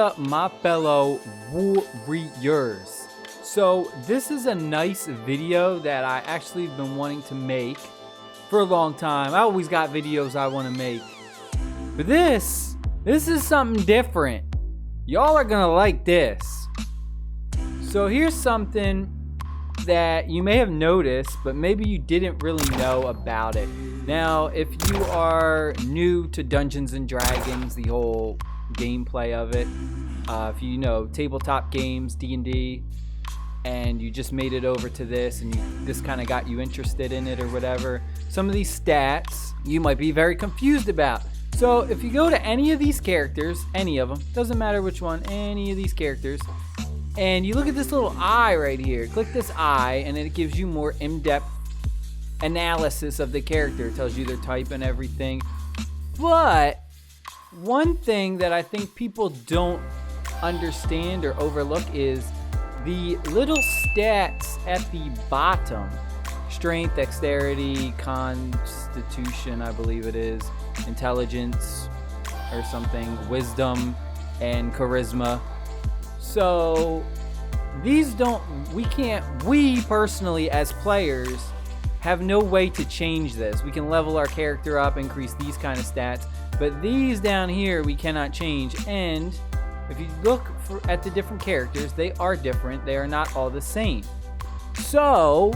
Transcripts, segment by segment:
up, my fellow warriors? So this is a nice video that I actually have been wanting to make for a long time. I always got videos I want to make, but this is something different. Y'all are gonna like this. So here's something that you may have noticed, but maybe you didn't really know about it. Now, if you are new to Dungeons and Dragons, the whole gameplay of it, if you know tabletop games, D&D, and you just made it over to this and this kind of got you interested in it or whatever, some of these stats you might be very confused about. So if you go to any of these characters, any of them, doesn't matter which one, any of these characters, and you look at this little eye right here, click this eye, and it gives you more in-depth analysis of the character. It tells you their type and everything. But one thing that I think people don't understand or overlook is the little stats at the bottom. Strength, dexterity, constitution, I believe it is, intelligence or something, wisdom, and charisma. So these we personally as players have no way to change this. We can level our character up, increase these kind of stats, but these down here we cannot change. And if you look at the different characters, they are different. They are not all the same. So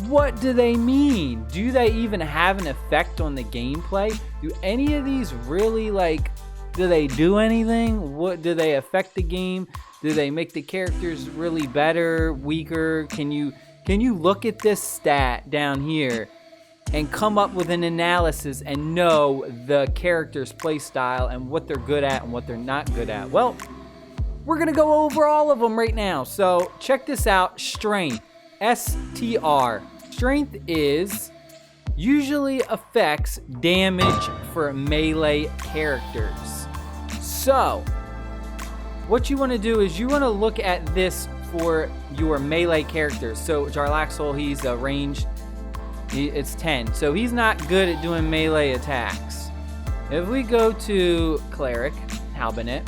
what do they mean? Do they even have an effect on the gameplay? Do any of these really do they do anything? What do they affect the game? Do they make the characters really better, weaker? Can you look at this stat down here and come up with an analysis and know the character's play style and what they're good at and what they're not good at? Well, we're gonna go over all of them right now. So check this out. Strength, STR. Strength usually affects damage for melee characters. So what you want to do is you want to look at this for your melee characters. So Jarlaxle, he's a ranged, it's 10. So he's not good at doing melee attacks. If we go to cleric, Halbernet,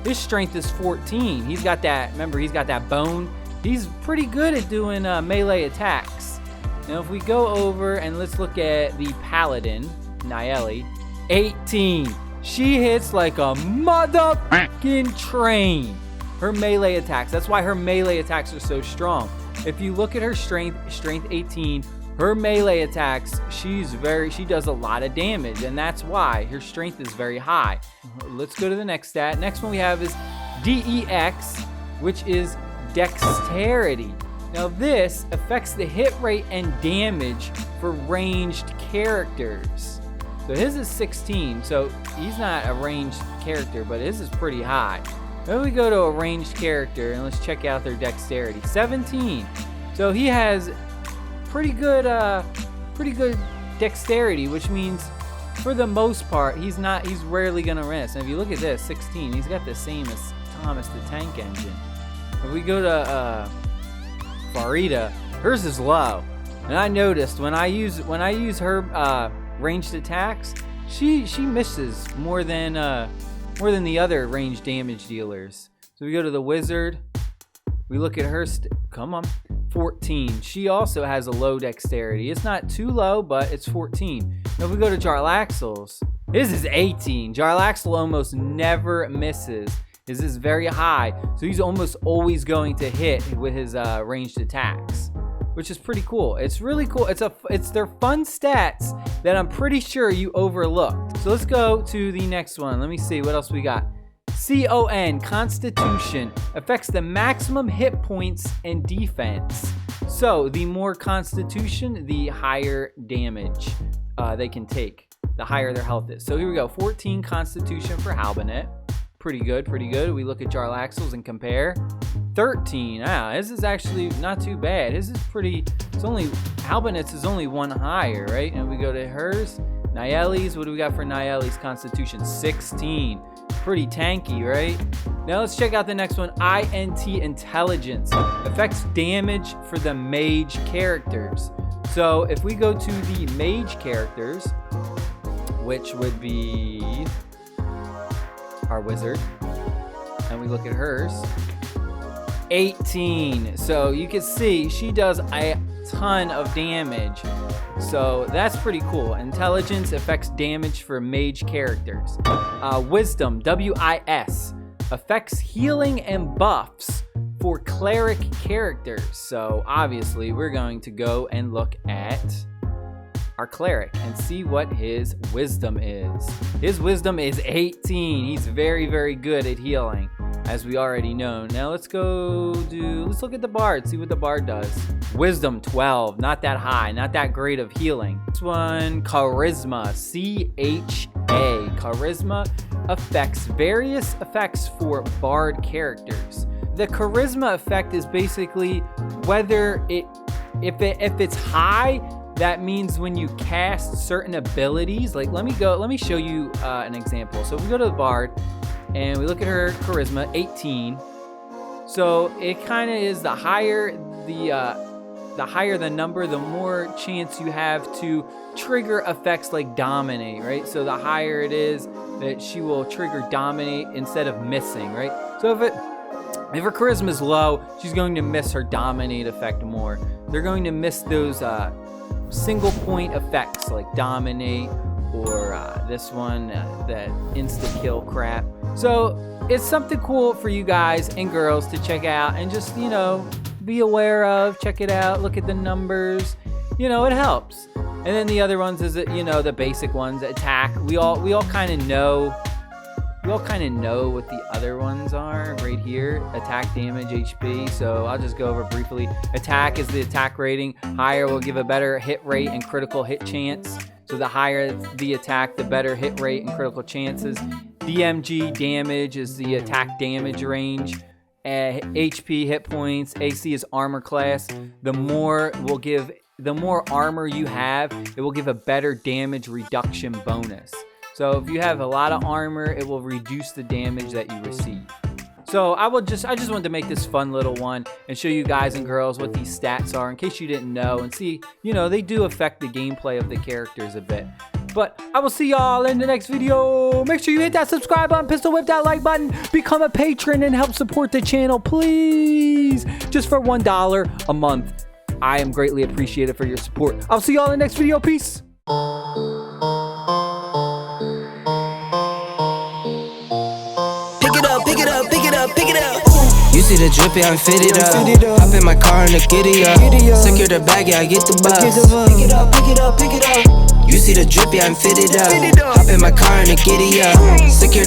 his strength is 14. He's got that, remember, he's got that bone. He's pretty good at doing melee attacks. Now if we go over and let's look at the paladin, Nayeli, 18. She hits like a motherfucking train. Her melee attacks. That's why her melee attacks are so strong. If you look at her strength 18, her melee attacks, she does a lot of damage, and that's why her strength is very high. Let's go to the next stat. Next one we have is DEX, which is Dexterity. Now this affects the hit rate and damage for ranged characters. So his is 16, so he's not a ranged character, but his is pretty high. Then we go to a ranged character, and let's check out their dexterity. 17. So he has pretty good dexterity, which means for the most part, he's rarely gonna miss. And if you look at this, 16, he's got the same as Thomas the Tank Engine. If we go to Farida, hers is low. And I noticed when I use her ranged attacks, she misses more than the other ranged damage dealers. So we go to the wizard, we look at her 14. She also has a low dexterity. It's not too low, but it's 14. Now if we go to Jarlaxle's, his is 18. Jarlaxle almost never misses. His is very high, so he's almost always going to hit with his ranged attacks, which is pretty cool. It's really cool. It's their fun stats that I'm pretty sure you overlooked. So let's go to the next one. Let me see what else we got. CON, Constitution, affects the maximum hit points and defense. So the more Constitution, the higher damage they can take, the higher their health is. So here we go, 14 Constitution for Halbernet. Pretty good. We look at Jarlaxle's and compare. 13. This is actually not too bad. This is pretty. Halbernet's is only one higher, right? And we go to hers. Nayeli's. What do we got for Nayeli's Constitution? 16. Pretty tanky, right? Now let's check out the next one. INT, Intelligence. Affects damage for the mage characters. So if we go to the mage characters, which would be our wizard, and we look at hers, 18. So you can see she does a ton of damage. So that's pretty cool. Intelligence affects damage for mage characters. Wisdom, WIS, affects healing and buffs for cleric characters. So obviously we're going to go and look at our cleric and see what his wisdom is. His wisdom is 18. He's very, very good at healing, as we already know. Now let's look at the bard, see what the bard does. Wisdom 12, not that high, not that great of healing. This one, charisma, CHA. Charisma affects various effects for bard characters. The charisma effect is basically whether if it's high, that means when you cast certain abilities, like let me show you an example. So if we go to the bard and we look at her charisma, 18. So it kind of is the higher the number, the more chance you have to trigger effects like dominate, right? So the higher it is, that she will trigger dominate instead of missing, right? So if her charisma is low, she's going to miss her dominate effect more. They're going to miss those single point effects like dominate or this one, that insta kill crap. So it's something cool for you guys and girls to check out and just, be aware of, check it out, look at the numbers, it helps. And then the other ones is, the basic ones, attack. We all kind of know what the other ones are right here. Attack, damage, HP. So I'll just go over briefly. Attack is the attack rating. Higher will give a better hit rate and critical hit chance. So the higher the attack, the better hit rate and critical chances. DMG, damage, is the attack damage range. HP, hit points. AC is armor class. The more armor you have, it will give a better damage reduction bonus. So if you have a lot of armor, it will reduce the damage that you receive. So I just wanted to make this fun little one and show you guys and girls what these stats are in case you didn't know, and see, they do affect the gameplay of the characters a bit. But I will see y'all in the next video. Make sure you hit that subscribe button, pistol whip that like button, become a patron and help support the channel, please. Just for $1 a month. I am greatly appreciated for your support. I'll see y'all in the next video. Peace. Pick it up. You see the drippy, I'm fitted up. Hop in my car and the giddy up. Secure the bag, yeah, I get the bus. Pick it up. You see the drippy, I'm fitted up. Hop in my car and the giddy up. Secure